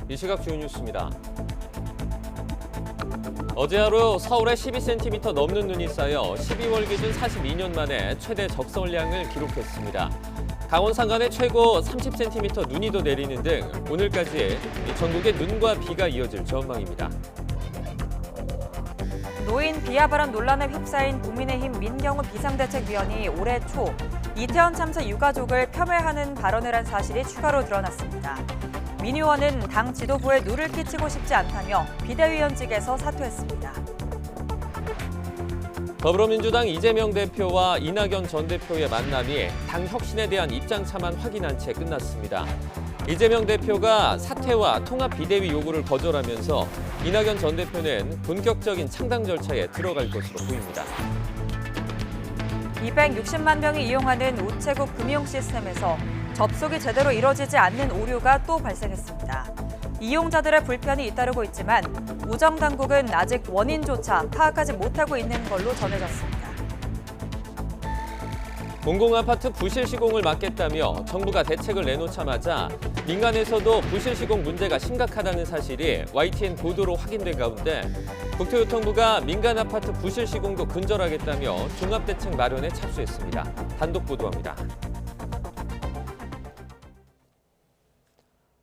이 시각 주요 뉴스입니다. 어제 하루 서울에 12cm 넘는 눈이 쌓여 12월 기준 42년 만에 최대 적설량을 기록했습니다. 강원 산간에 최고 30cm 눈이 더 내리는 등 오늘까지 전국에 눈과 비가 이어질 전망입니다. 노인 비하 발언 논란에 휩싸인 국민의힘 민경우 비상대책위원이 올해 초 이태원 참사 유가족을 폄훼하는 발언을 한 사실이 추가로 드러났습니다. 민 의원은 당 지도부에 누를 끼치고 싶지 않다며 비대위원직에서 사퇴했습니다. 더불어민주당 이재명 대표와 이낙연 전 대표의 만남이 당 혁신에 대한 입장차만 확인한 채 끝났습니다. 이재명 대표가 사퇴와 통합 비대위 요구를 거절하면서 이낙연 전 대표는 본격적인 창당 절차에 들어갈 것으로 보입니다. 260만 명이 이용하는 우체국 금융 시스템에서 접속이 제대로 이뤄지지 않는 오류가 또 발생했습니다. 이용자들의 불편이 잇따르고 있지만 우정당국은 아직 원인조차 파악하지 못하고 있는 걸로 전해졌습니다. 공공아파트 부실 시공을 막겠다며 정부가 대책을 내놓자마자 민간에서도 부실 시공 문제가 심각하다는 사실이 YTN 보도로 확인된 가운데 국토교통부가 민간 아파트 부실 시공도 근절하겠다며 종합대책 마련에 착수했습니다. 단독 보도합니다.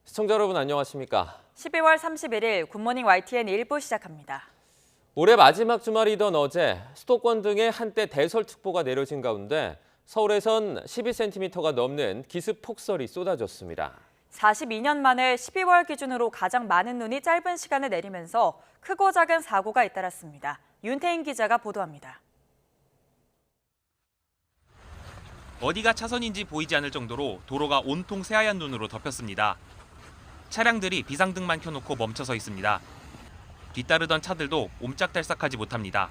시청자 여러분 안녕하십니까? 12월 31일 굿모닝 YTN 1부 시작합니다. 올해 마지막 주말이던 어제 수도권 등에 한때 대설특보가 내려진 가운데 서울에선 12cm가 넘는 기습 폭설이 쏟아졌습니다. 42년 만에 12월 기준으로 가장 많은 눈이 짧은 시간에 내리면서 크고 작은 사고가 잇따랐습니다. 윤태인 기자가 보도합니다. 어디가 차선인지 보이지 않을 정도로 도로가 온통 새하얀 눈으로 덮였습니다. 차량들이 비상등만 켜놓고 멈춰서 있습니다. 뒤따르던 차들도 옴짝달싹하지 못합니다.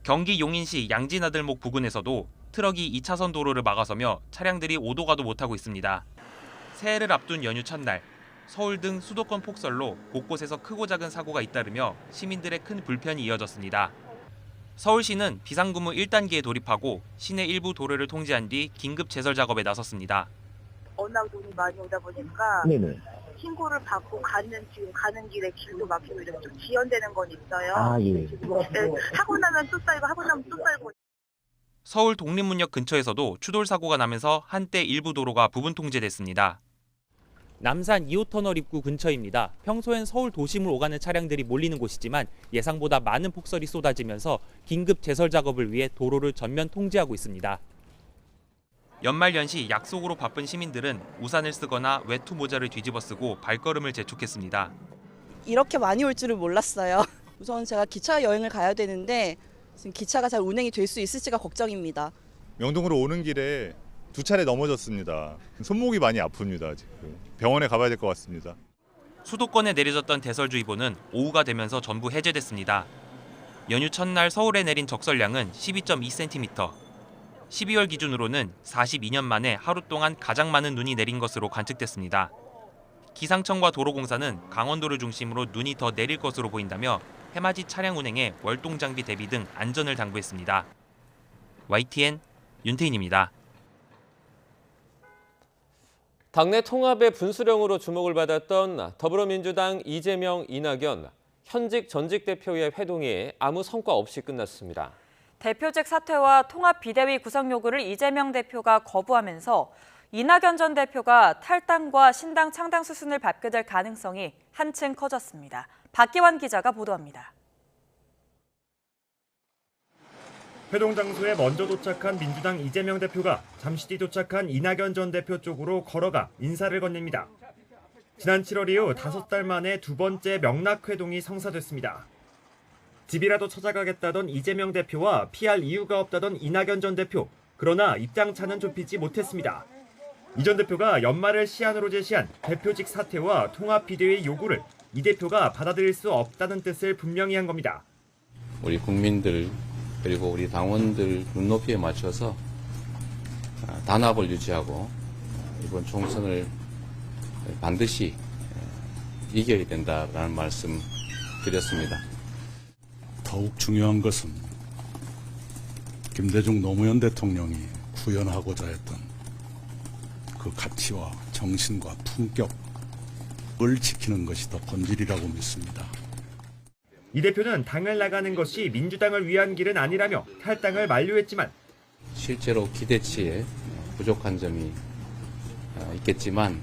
경기 용인시 양진아들목 부근에서도 트럭이 2차선 도로를 막아서며 차량들이 오도 가도 못하고 있습니다. 새해를 앞둔 연휴 첫날, 서울 등 수도권 폭설로 곳곳에서 크고 작은 사고가 잇따르며 시민들의 큰 불편이 이어졌습니다. 서울시는 비상근무 1단계에 돌입하고 시내 일부 도로를 통제한 뒤 긴급 제설 작업에 나섰습니다. 워낙 눈이 많이 오다 보니까 네네. 신고를 받고 지금 가는 길에 길도 막히고 이러면 좀 지연되는 건 있어요. 아, 예. 네, 하고 나면 또 쌓이고 하고 나면 또 쌓이고. 서울 독립문역 근처에서도 추돌 사고가 나면서 한때 일부 도로가 부분 통제됐습니다. 남산 2호 터널 입구 근처입니다. 평소엔 서울 도심을 오가는 차량들이 몰리는 곳이지만 예상보다 많은 폭설이 쏟아지면서 긴급 제설 작업을 위해 도로를 전면 통제하고 있습니다. 연말연시 약속으로 바쁜 시민들은 우산을 쓰거나 외투 모자를 뒤집어 쓰고 발걸음을 재촉했습니다. 이렇게 많이 올 줄은 몰랐어요. 우선 제가 기차 여행을 가야 되는데 지금 기차가 잘 운행이 될 수 있을지가 걱정입니다. 명동으로 오는 길에 2차례 넘어졌습니다. 손목이 많이 아픕니다. 지금 병원에 가봐야 될 것 같습니다. 수도권에 내려졌던 대설주의보는 오후가 되면서 전부 해제됐습니다. 연휴 첫날 서울에 내린 적설량은 12.2cm. 12월 기준으로는 42년 만에 하루 동안 가장 많은 눈이 내린 것으로 관측됐습니다. 기상청과 도로공사는 강원도를 중심으로 눈이 더 내릴 것으로 보인다며 해맞이 차량 운행에 월동 장비 대비 등 안전을 당부했습니다. YTN 윤태인입니다. 당내 통합의 분수령으로 주목을 받았던 더불어민주당 이재명, 이낙연, 현직 전직 대표의 회동이 아무 성과 없이 끝났습니다. 대표직 사퇴와 통합 비대위 구성 요구를 이재명 대표가 거부하면서 이낙연 전 대표가 탈당과 신당 창당 수순을 밟게 될 가능성이 한층 커졌습니다. 박기환 기자가 보도합니다. 회동 장소에 먼저 도착한 민주당 이재명 대표가 잠시 뒤 도착한 이낙연 전 대표 쪽으로 걸어가 인사를 건넵니다. 지난 7월 이후 5달 만에 두 번째 명락회동이 성사됐습니다. 집이라도 찾아가겠다던 이재명 대표와 피할 이유가 없다던 이낙연 전 대표. 그러나 입장차는 좁히지 못했습니다. 이 전 대표가 연말을 시한으로 제시한 대표직 사퇴와 통합 비대위 요구를 이 대표가 받아들일 수 없다는 뜻을 분명히 한 겁니다. 우리 국민들 그리고 우리 당원들 눈높이에 맞춰서 단합을 유지하고 이번 총선을 반드시 이겨야 된다라는 말씀 드렸습니다. 더욱 중요한 것은 김대중 노무현 대통령이 구현하고자 했던 그 가치와 정신과 품격, 을 지키는 것이 더 본질이라고 믿습니다. 이 대표는 당을 나가는 것이 민주당을 위한 길은 아니라며 탈당을 만류했지만 실제로 기대치에 부족한 점이 있겠지만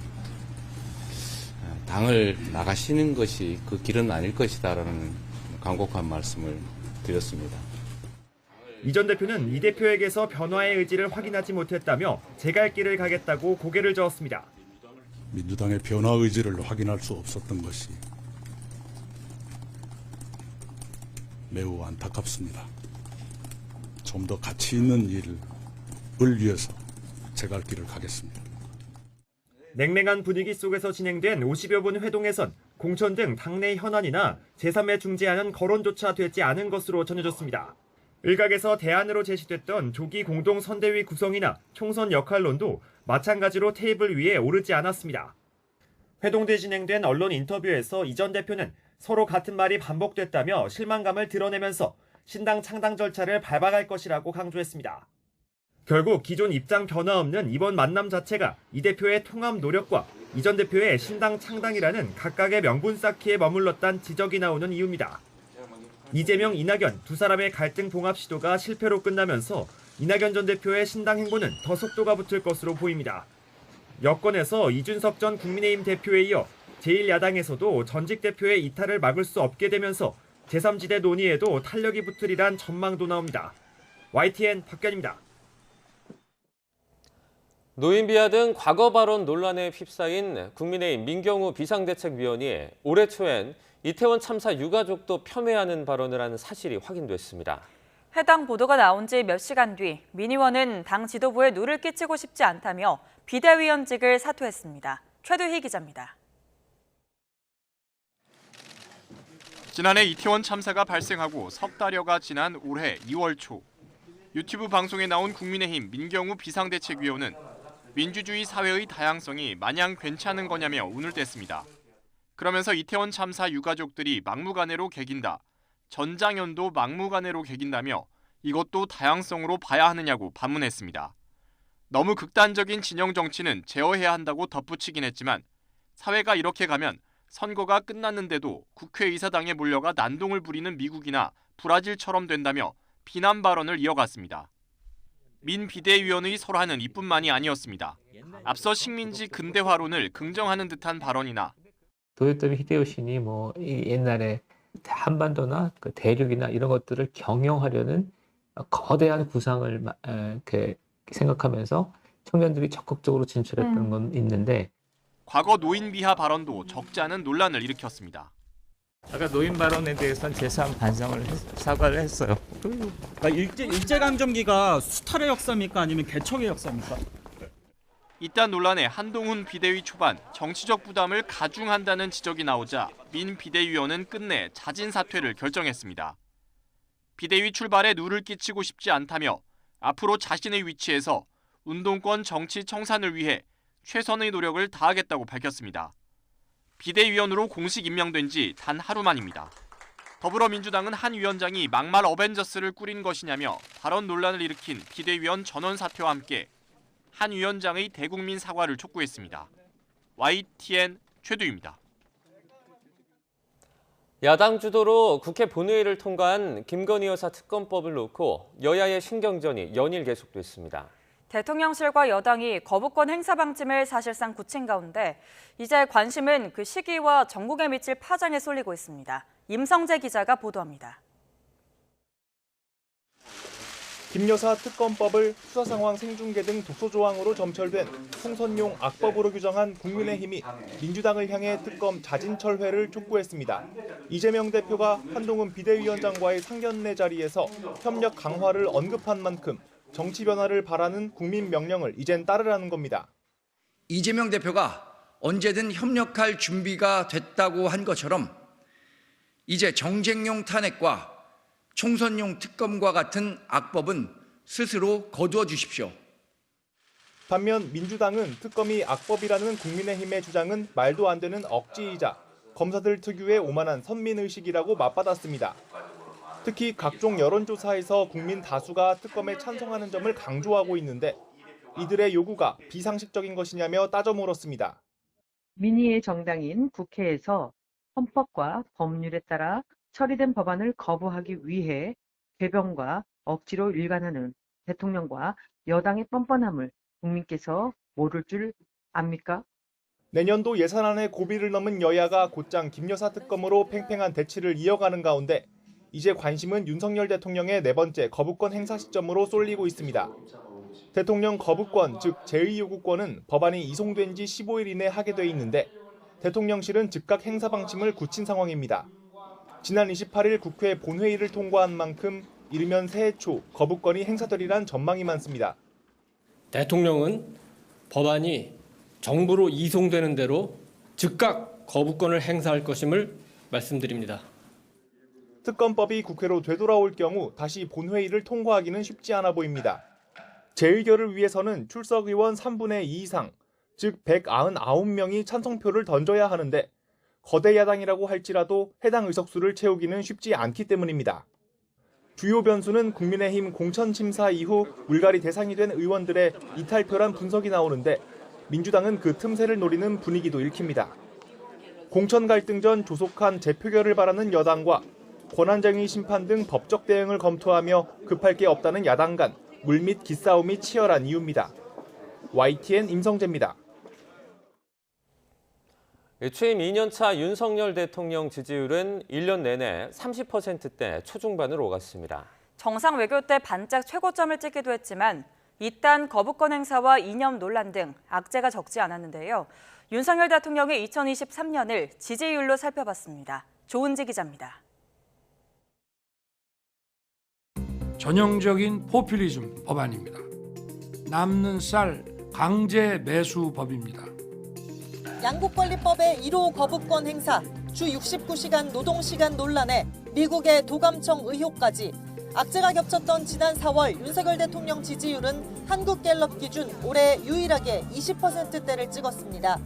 당을 나가시는 것이 그 길은 아닐 것이다라는 간곡한 말씀을 드렸습니다. 이 전 대표는 이 대표에게서 변화의 의지를 확인하지 못했다며 제 갈 길을 가겠다고 고개를 저었습니다. 민주당의 변화 의지를 확인할 수 없었던 것이 매우 안타깝습니다. 좀 더 가치 있는 일을 위해서 제 갈 길을 가겠습니다. 냉랭한 분위기 속에서 진행된 50여 분 회동에선 공천 등 당내 현안이나 제3의 중재하는 거론조차 되지 않은 것으로 전해졌습니다. 일각에서 대안으로 제시됐던 조기 공동선대위 구성이나 총선 역할론도 마찬가지로 테이블 위에 오르지 않았습니다. 회동 뒤 진행된 언론 인터뷰에서 이 전 대표는 서로 같은 말이 반복됐다며 실망감을 드러내면서 신당 창당 절차를 밟아갈 것이라고 강조했습니다. 결국 기존 입장 변화 없는 이번 만남 자체가 이 대표의 통합 노력과 이 전 대표의 신당 창당이라는 각각의 명분 쌓기에 머물렀다는 지적이 나오는 이유입니다. 이재명, 이낙연 두 사람의 갈등 봉합 시도가 실패로 끝나면서 이낙연 전 대표의 신당 행보는 더 속도가 붙을 것으로 보입니다. 여권에서 이준석 전 국민의힘 대표에 이어 제1야당에서도 전직 대표의 이탈을 막을 수 없게 되면서 제3지대 논의에도 탄력이 붙으리란 전망도 나옵니다. YTN 박견입니다. 노인 비하 등 과거 발언 논란에 휩싸인 국민의힘 민경우 비상대책위원이 올해 초엔 이태원 참사 유가족도 폄훼하는 발언을 한 사실이 확인됐습니다. 해당 보도가 나온 지 몇 시간 뒤 민 의원은 당 지도부에 누를 끼치고 싶지 않다며 비대위원직을 사퇴했습니다. 최두희 기자입니다. 지난해 이태원 참사가 발생하고 석 달여가 지난 올해 2월 초 유튜브 방송에 나온 국민의힘 민경우 비상대책위원은 민주주의 사회의 다양성이 마냥 괜찮은 거냐며 운을 뗐습니다. 그러면서 이태원 참사 유가족들이 막무가내로 개긴다, 전장현도 막무가내로 개긴다며 이것도 다양성으로 봐야 하느냐고 반문했습니다. 너무 극단적인 진영 정치는 제어해야 한다고 덧붙이긴 했지만 사회가 이렇게 가면 선거가 끝났는데도 국회의사당에 몰려가 난동을 부리는 미국이나 브라질처럼 된다며 비난 발언을 이어갔습니다. 민 비대위원의 설화는 이뿐만이 아니었습니다. 앞서 식민지 근대화론을 긍정하는 듯한 발언이나 도요토미 히데요시니 옛날에 한반도나 그 대륙이나 이런 것들을 경영하려는 거대한 구상을 생각하면서 청년들이 적극적으로 진출했던 건 있는데 과거 노인 비하 발언도 적지 않은 논란을 일으켰습니다. 아까 노인 발언에 대해서는 재산 반성을 사과를 했어요. 일제강점기가 수탈의 역사입니까? 아니면 개척의 역사입니까? 이딴 논란에 한동훈 비대위 초반 정치적 부담을 가중한다는 지적이 나오자 민 비대위원은 끝내 자진 사퇴를 결정했습니다. 비대위 출발에 누를 끼치고 싶지 않다며 앞으로 자신의 위치에서 운동권 정치 청산을 위해 최선의 노력을 다하겠다고 밝혔습니다. 비대위원으로 공식 임명된 지 단 하루 만입니다. 더불어민주당은 한 위원장이 막말 어벤져스를 꾸린 것이냐며 발언 논란을 일으킨 비대위원 전원 사퇴와 함께 한 위원장의 대국민 사과를 촉구했습니다. YTN 최두입니다. 야당 주도로 국회 본회의를 통과한 김건희 여사 특검법을 놓고 여야의 신경전이 연일 계속됐습니다. 대통령실과 여당이 거부권 행사 방침을 사실상 굳힌 가운데 이제 관심은 그 시기와 전국에 미칠 파장에 쏠리고 있습니다. 임성재 기자가 보도합니다. 김 여사 특검법을 수사 상황 생중계 등 독소 조항으로 점철된 총선용 악법으로 규정한 국민의힘이 민주당을 향해 특검 자진 철회를 촉구했습니다. 이재명 대표가 한동훈 비대위원장과의 상견례 자리에서 협력 강화를 언급한 만큼 정치 변화를 바라는 국민 명령을 이젠 따르라는 겁니다. 이재명 대표가 언제든 협력할 준비가 됐다고 한 것처럼 이제 정쟁용 탄핵과 총선용 특검과 같은 악법은 스스로 거두어 주십시오. 반면 민주당은 특검이 악법이라는 국민의힘의 주장은 말도 안 되는 억지이자 검사들 특유의 오만한 선민의식이라고 맞받았습니다. 특히 각종 여론조사에서 국민 다수가 특검에 찬성하는 점을 강조하고 있는데 이들의 요구가 비상식적인 것이냐며 따져 물었습니다. 민의의 정당인 국회에서 헌법과 법률에 따라 처리된 법안을 거부하기 위해 궤변과 억지로 일관하는 대통령과 여당의 뻔뻔함을 국민께서 모를 줄 압니까? 내년도 예산안의 고비를 넘은 여야가 곧장 김여사 특검으로 팽팽한 대치를 이어가는 가운데 이제 관심은 윤석열 대통령의 네 번째 거부권 행사 시점으로 쏠리고 있습니다. 대통령 거부권, 즉 제2요구권은 법안이 이송된 지 15일 이내 하게 돼 있는데 대통령실은 즉각 행사 방침을 굳힌 상황입니다. 지난 28일 국회 본회의를 통과한 만큼 이르면 새해 초 거부권이 행사되리란 전망이 많습니다. 대통령은 법안이 정부로 이송되는 대로 즉각 거부권을 행사할 것임을 말씀드립니다. 특검법이 국회로 되돌아올 경우 다시 본회의를 통과하기는 쉽지 않아 보입니다. 재의결을 위해서는 출석 의원 3분의 2 이상, 즉 199명이 찬성표를 던져야 하는데 거대 야당이라고 할지라도 해당 의석수를 채우기는 쉽지 않기 때문입니다. 주요 변수는 국민의힘 공천 심사 이후 물갈이 대상이 된 의원들의 이탈표란 분석이 나오는데 민주당은 그 틈새를 노리는 분위기도 읽힙니다. 공천 갈등 전 조속한 재표결을 바라는 여당과 권한쟁의 심판 등 법적 대응을 검토하며 급할 게 없다는 야당 간 물밑 기싸움이 치열한 이유입니다. YTN 임성재입니다. 취임 2년차 윤석열 대통령 지지율은 1년 내내 30%대 초중반으로 오갔습니다. 정상 외교 때 반짝 최고점을 찍기도 했지만 이딴 거부권 행사와 이념 논란 등 악재가 적지 않았는데요. 윤석열 대통령의 2023년을 지지율로 살펴봤습니다. 조은지 기자입니다. 전형적인 포퓰리즘 법안입니다. 남는 쌀 강제 매수법입니다. 양국관리법의 1호 거부권 행사, 주 69시간 노동시간 논란에 미국의 도감청 의혹까지 악재가 겹쳤던 지난 4월 윤석열 대통령 지지율은 한국갤럽 기준 올해 유일하게 20%대를 찍었습니다.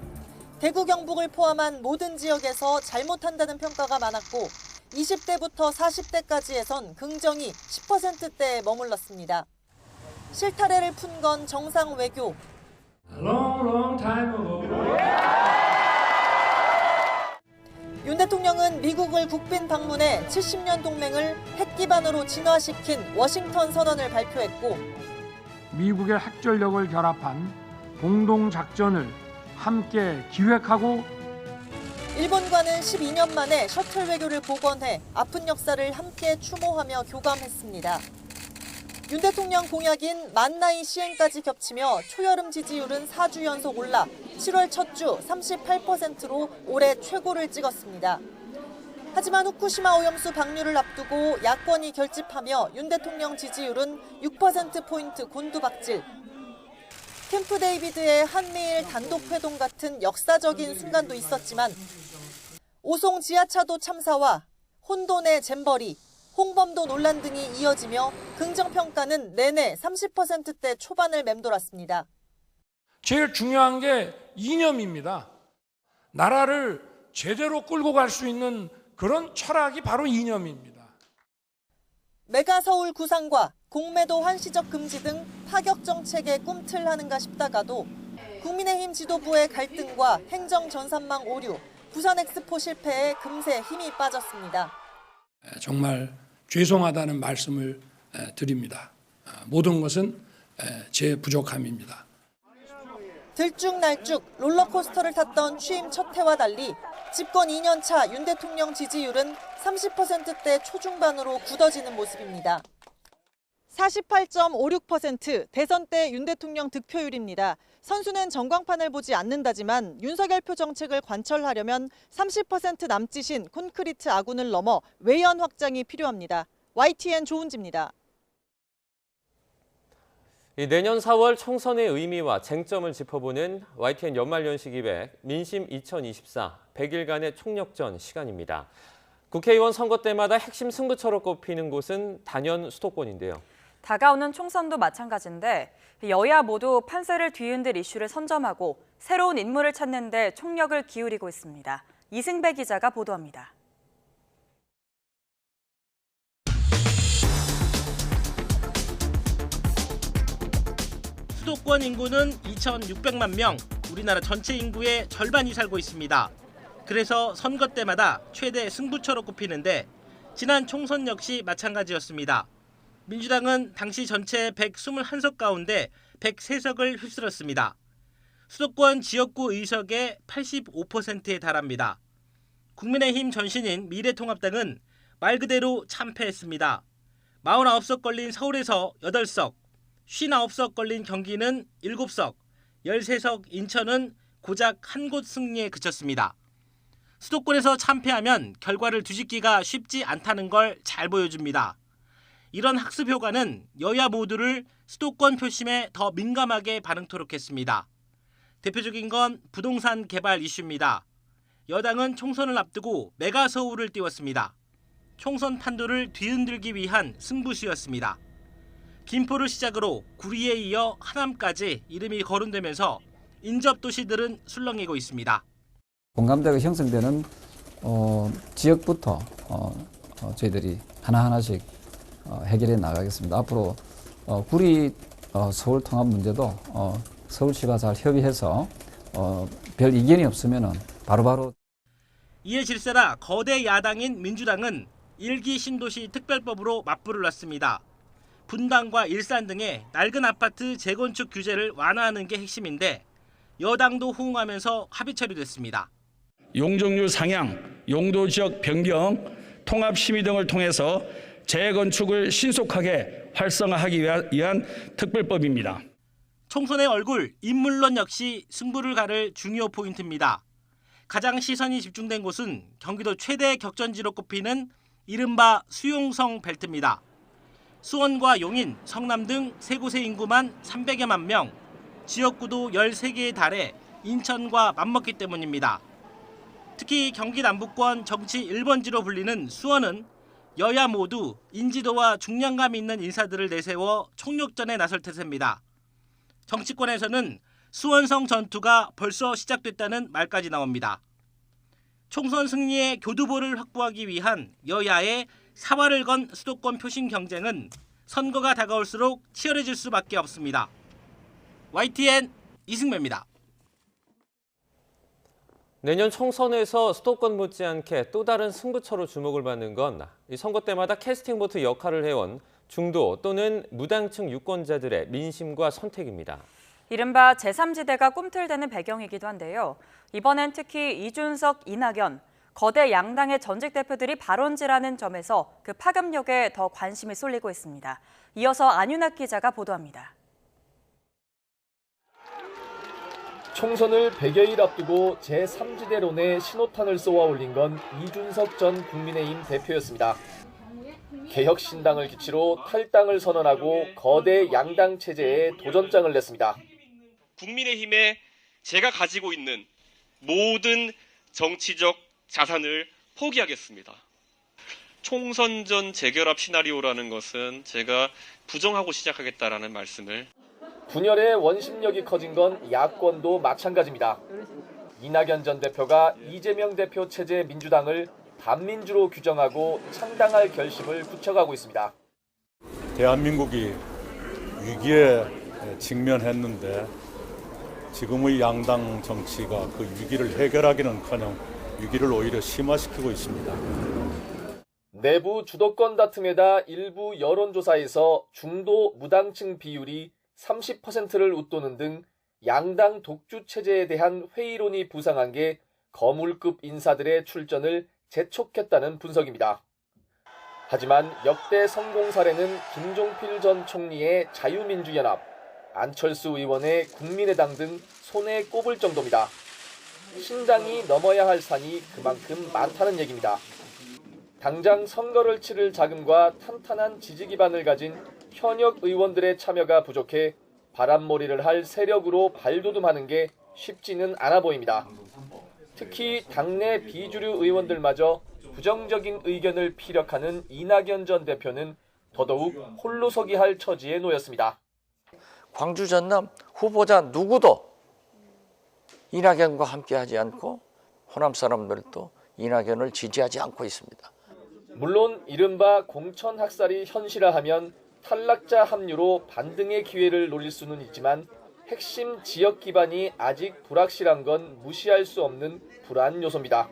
대구 경북을 포함한 모든 지역에서 잘못한다는 평가가 많았고 20대부터 40대까지에선 긍정이 10%대에 머물렀습니다. 실타래를 푼 건 정상 외교. 윤 대통령은 미국을 국빈 방문해 70년 동맹을 핵 기반으로 진화시킨 워싱턴 선언을 발표했고 미국의 핵전력을 결합한 공동작전을 함께 기획하고 일본과는 12년 만에 셔틀 외교를 복원해 아픈 역사를 함께 추모하며 교감했습니다. 윤 대통령 공약인 만나이 시행까지 겹치며 초여름 지지율은 4주 연속 올라 7월 첫 주 38%로 올해 최고를 찍었습니다. 하지만 후쿠시마 오염수 방류를 앞두고 야권이 결집하며 윤 대통령 지지율은 6%포인트 곤두박질. 캠프 데이비드의 한미일 단독회동 같은 역사적인 순간도 있었지만 오송 지하차도 참사와 혼돈의 잼버리, 홍범도 논란 등이 이어지며 긍정평가는 내내 30%대 초반을 맴돌았습니다. 제일 중요한 게 이념입니다. 나라를 제대로 끌고 갈 수 있는 그런 철학이 바로 이념입니다. 메가서울 구상과 공매도 한시적 금지 등 파격 정책에 꿈틀하는가 싶다가도 국민의힘 지도부의 갈등과 행정 전산망 오류, 부산 엑스포 실패에 금세 힘이 빠졌습니다. 정말 죄송하다는 말씀을 드립니다. 모든 것은 제 부족함입니다. 들쭉날쭉 롤러코스터를 탔던 취임 첫 해와 달리 집권 2년 차 윤 대통령 지지율은 30%대 초중반으로 굳어지는 모습입니다. 48.56% 대선 때 윤 대통령 득표율입니다. 선수는 전광판을 보지 않는다지만 윤석열표 정책을 관철하려면 30% 남짓인 콘크리트 아군을 넘어 외연 확장이 필요합니다. YTN 조은지입니다. 내년 4월 총선의 의미와 쟁점을 짚어보는 YTN 연말연시 기획 민심 2024 100일간의 총력전 시간입니다. 국회의원 선거 때마다 핵심 승부처로 꼽히는 곳은 단연 수도권인데요. 다가오는 총선도 마찬가지인데 여야 모두 판세를 뒤흔들 이슈를 선점하고 새로운 인물을 찾는 데 총력을 기울이고 있습니다. 이승배 기자가 보도합니다. 수도권 인구는 2,600만 명, 우리나라 전체 인구의 절반이 살고 있습니다. 그래서 선거 때마다 최대 승부처로 꼽히는데 지난 총선 역시 마찬가지였습니다. 민주당은 당시 전체 121석 가운데 103석을 휩쓸었습니다. 수도권 지역구 의석의 85%에 달합니다. 국민의힘 전신인 미래통합당은 말 그대로 참패했습니다. 49석 걸린 서울에서 8석, 59석 걸린 경기는 7석, 13석 인천은 고작 한 곳 승리에 그쳤습니다. 수도권에서 참패하면 결과를 뒤집기가 쉽지 않다는 걸 잘 보여줍니다. 이런 학습 효과는 여야 모두를 수도권 표심에 더 민감하게 반응토록 했습니다. 대표적인 건 부동산 개발 이슈입니다. 여당은 총선을 앞두고 메가서울을 띄웠습니다. 총선 판도를 뒤흔들기 위한 승부수였습니다. 김포를 시작으로 구리에 이어 하남까지 이름이 거론되면서 인접도시들은 술렁이고 있습니다. 공감대가 형성되는 지역부터 저희들이 하나하나씩 해결해 나가겠습니다. 앞으로 구리 서울 통합 문제도 서울시가 잘 협의해서 별 이견이 없으면 바로바로. 이에 질세라 거대 야당인 민주당은 1기 신도시 특별법으로 맞불을 놨습니다. 분당과 일산 등의 낡은 아파트 재건축 규제를 완화하는 게 핵심인데 여당도 호응하면서 합의 처리됐습니다. 용적률 상향, 용도 지역 변경, 통합 심의 등을 통해서 재건축을 신속하게 활성화하기 위한 특별법입니다. 총선의 얼굴, 인물론 역시 승부를 가를 중요 포인트입니다. 가장 시선이 집중된 곳은 경기도 최대 격전지로 꼽히는 이른바 수용성 벨트입니다. 수원과 용인, 성남 등 세 곳의 인구만 300여만 명, 지역구도 13개에 달해 인천과 맞먹기 때문입니다. 특히 경기 남부권 정치 1번지로 불리는 수원은 여야 모두 인지도와 중량감 있는 인사들을 내세워 총력전에 나설 태세입니다. 정치권에서는 수원성 전투가 벌써 시작됐다는 말까지 나옵니다. 총선 승리의 교두보를 확보하기 위한 여야의 사활을 건 수도권 표심 경쟁은 선거가 다가올수록 치열해질 수밖에 없습니다. YTN 이승배입니다. 내년 총선에서 수도권 못지않게 또 다른 승부처로 주목을 받는 건 이 선거 때마다 캐스팅 보트 역할을 해온 중도 또는 무당층 유권자들의 민심과 선택입니다. 이른바 제3지대가 꿈틀대는 배경이기도 한데요. 이번엔 특히 이준석, 이낙연, 거대 양당의 전직 대표들이 발원지라는 점에서 그 파급력에 더 관심이 쏠리고 있습니다. 이어서 안윤학 기자가 보도합니다. 총선을 100여일 앞두고 제3지대론에 신호탄을 쏘아 올린 건 이준석 전 국민의힘 대표였습니다. 개혁신당을 기치로 탈당을 선언하고 거대 양당 체제에 도전장을 냈습니다. 국민의힘에 제가 가지고 있는 모든 정치적 자산을 포기하겠습니다. 총선 전 재결합 시나리오라는 것은 제가 부정하고 시작하겠다라는 말씀을. 분열의 원심력이 커진 건 야권도 마찬가지입니다. 이낙연 전 대표가 이재명 대표 체제 민주당을 반민주로 규정하고 창당할 결심을 굳혀가고 있습니다. 대한민국이 위기에 직면했는데 지금의 양당 정치가 그 위기를 해결하기는커녕 위기를 오히려 심화시키고 있습니다. 내부 주도권 다툼에다 일부 여론조사에서 중도 무당층 비율이 30%를 웃도는 등 양당 독주 체제에 대한 회의론이 부상한 게 거물급 인사들의 출전을 재촉했다는 분석입니다. 하지만 역대 성공 사례는 김종필 전 총리의 자유민주연합, 안철수 의원의 국민의당 등 손에 꼽을 정도입니다. 신당이 넘어야 할 산이 그만큼 많다는 얘기입니다. 당장 선거를 치를 자금과 탄탄한 지지 기반을 가진 현역 의원들의 참여가 부족해 바람몰이를 할 세력으로 발돋움하는 게 쉽지는 않아 보입니다. 특히 당내 비주류 의원들마저 부정적인 의견을 피력하는 이낙연 전 대표는 더더욱 홀로서기 할 처지에 놓였습니다. 광주 전남 후보자 누구도 이낙연과 함께하지 않고 호남 사람들도 이낙연을 지지하지 않고 있습니다. 물론 이른바 공천 학살이 현실화하면 탈락자 합류로 반등의 기회를 노릴 수는 있지만 핵심 지역 기반이 아직 불확실한 건 무시할 수 없는 불안 요소입니다.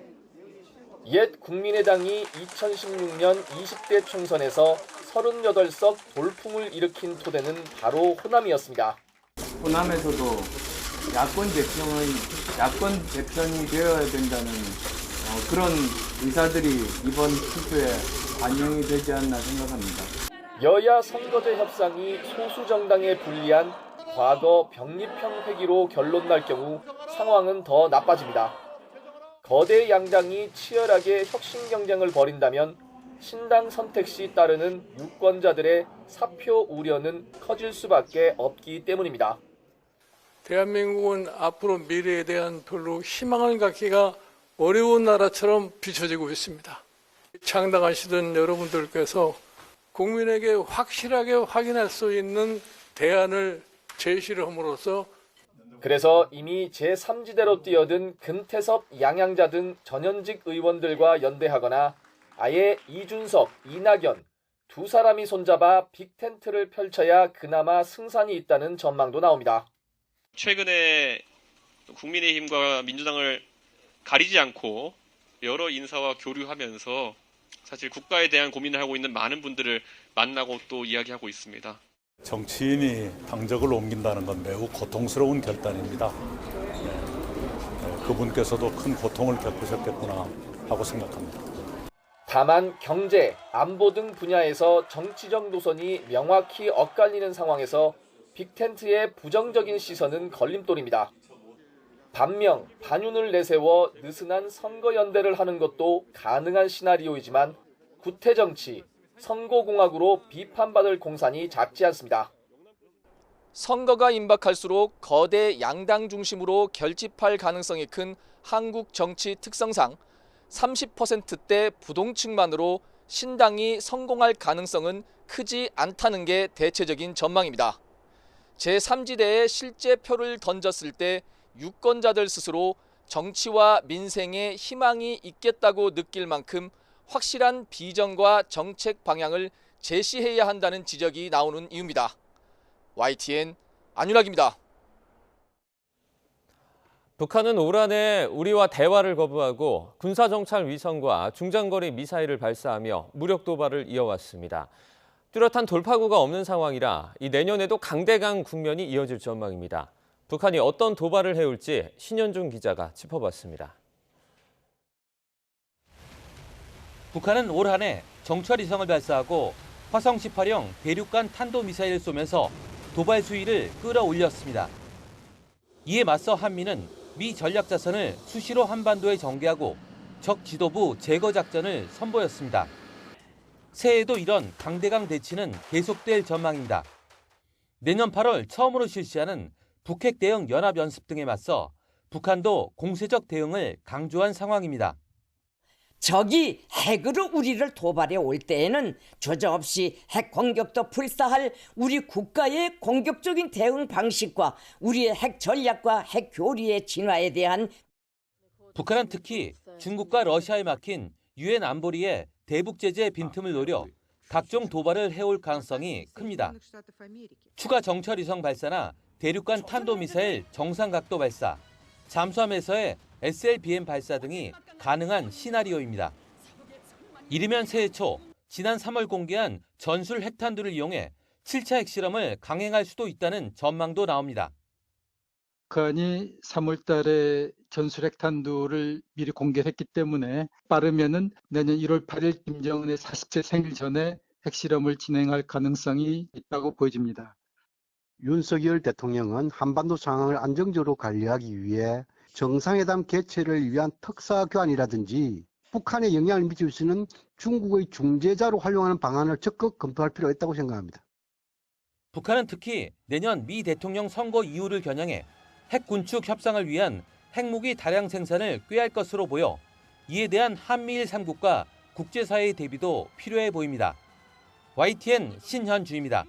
옛 국민의당이 2016년 20대 총선에서 38석 돌풍을 일으킨 토대는 바로 호남이었습니다. 호남에서도 야권 대편이 되어야 된다는 그런 의사들이 이번 투표에 반영이 되지 않나 생각합니다. 여야 선거제 협상이 소수 정당에 불리한 과거 병립형 회기로 결론 날 경우 상황은 더 나빠집니다. 거대 양당이 치열하게 혁신 경쟁을 벌인다면 신당 선택 시 따르는 유권자들의 사표 우려는 커질 수밖에 없기 때문입니다. 대한민국은 앞으로 미래에 대한 별로 희망을 갖기가 어려운 나라처럼 비춰지고 있습니다. 창당하시던 여러분들께서 국민에게 확실하게 확인할 수 있는 대안을 제시를 함으로써 그래서 이미 제3지대로 뛰어든 금태섭, 양양자 등 전현직 의원들과 연대하거나 아예 이준석, 이낙연 두 사람이 손잡아 빅텐트를 펼쳐야 그나마 승산이 있다는 전망도 나옵니다. 최근에 국민의힘과 민주당을 가리지 않고 여러 인사와 교류하면서 사실 국가에 대한 고민을 하고 있는 많은 분들을 만나고 또 이야기하고 있습니다. 정치인이 당적을 옮긴다는 건 매우 고통스러운 결단입니다. 그분께서도 큰 고통을 겪으셨겠구나 하고 생각합니다. 다만 경제, 안보 등 분야에서 정치적 노선이 명확히 엇갈리는 상황에서 빅텐트의 부정적인 시선은 걸림돌입니다. 반명, 반윤을 내세워 느슨한 선거연대를 하는 것도 가능한 시나리오이지만 구태정치, 선거공학으로 비판받을 공산이 작지 않습니다. 선거가 임박할수록 거대 양당 중심으로 결집할 가능성이 큰 한국 정치 특성상 30%대 부동층만으로 신당이 성공할 가능성은 크지 않다는 게 대체적인 전망입니다. 제3지대에 실제 표를 던졌을 때 유권자들 스스로 정치와 민생에 희망이 있겠다고 느낄 만큼 확실한 비전과 정책 방향을 제시해야 한다는 지적이 나오는 이유입니다. YTN 안윤학입니다. 북한은 올 한해 우리와 대화를 거부하고 군사정찰 위성과 중장거리 미사일을 발사하며 무력 도발을 이어왔습니다. 뚜렷한 돌파구가 없는 상황이라 이 내년에도 강대강 국면이 이어질 전망입니다. 북한이 어떤 도발을 해올지 신현중 기자가 짚어봤습니다. 북한은 올 한해 정찰 위성을 발사하고 화성 18형 대륙간 탄도미사일을 쏘면서 도발 수위를 끌어올렸습니다. 이에 맞서 한미는 미 전략자선을 수시로 한반도에 전개하고 적 지도부 제거 작전을 선보였습니다. 새해에도 이런 강대강 대치는 계속될 전망입니다. 내년 8월 처음으로 실시하는 북핵 대응 연합연습 등에 맞서 북한도 공세적 대응을 강조한 상황입니다. 적이 핵으로 우리를 도발해 올 때에는 주저없이 핵 공격도 불사할 우리 국가의 공격적인 대응 방식과 우리의 핵 전략과 핵 교류의 진화에 대한 북한은 특히 중국과 러시아에 막힌 유엔 안보리의 대북 제재 빈틈을 노려 각종 도발을 해올 가능성이 큽니다. 추가 정찰 위성 발사나 대륙간 탄도미사일 정상각도 발사, 잠수함에서의 SLBM 발사 등이 가능한 시나리오입니다. 이르면 새해 초 지난 3월 공개한 전술 핵탄두를 이용해 7차 핵실험을 강행할 수도 있다는 전망도 나옵니다. 북한이 3월 달에 전술 핵탄두를 미리 공개했기 때문에 빠르면은 내년 1월 8일 김정은의 40세 생일 전에 핵실험을 진행할 가능성이 있다고 보여집니다. 윤석열 대통령은 한반도 상황을 안정적으로 관리하기 위해 정상회담 개최를 위한 특사 교환이라든지 북한에 영향을 미칠 수 있는 중국의 중재자로 활용하는 방안을 적극 검토할 필요가 있다고 생각합니다. 북한은 특히 내년 미 대통령 선거 이후를 겨냥해 핵 군축 협상을 위한 핵무기 다량 생산을 꾀할 것으로 보여 이에 대한 한미일 3국과 국제사회의 대비도 필요해 보입니다. YTN 신현주입니다.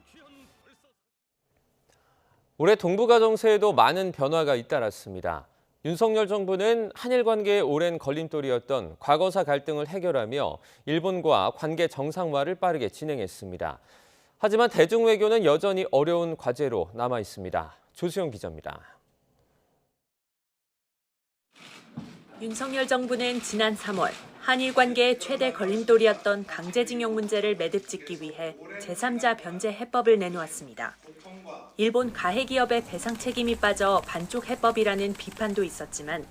올해 동북아 정세에도 많은 변화가 잇따랐습니다. 윤석열 정부는 한일 관계의 오랜 걸림돌이었던 과거사 갈등을 해결하며 일본과 관계 정상화를 빠르게 진행했습니다. 하지만 대중외교는 여전히 어려운 과제로 남아 있습니다. 조수영 기자입니다. 윤석열 정부는 지난 3월 한일 관계의 최대 걸림돌이었던 강제징용 문제를 매듭짓기 위해 제3자 변제 해법을 내놓았습니다. 일본 가해 기업의 배상 책임이 빠져 반쪽 해법이라는 비판도 있었지만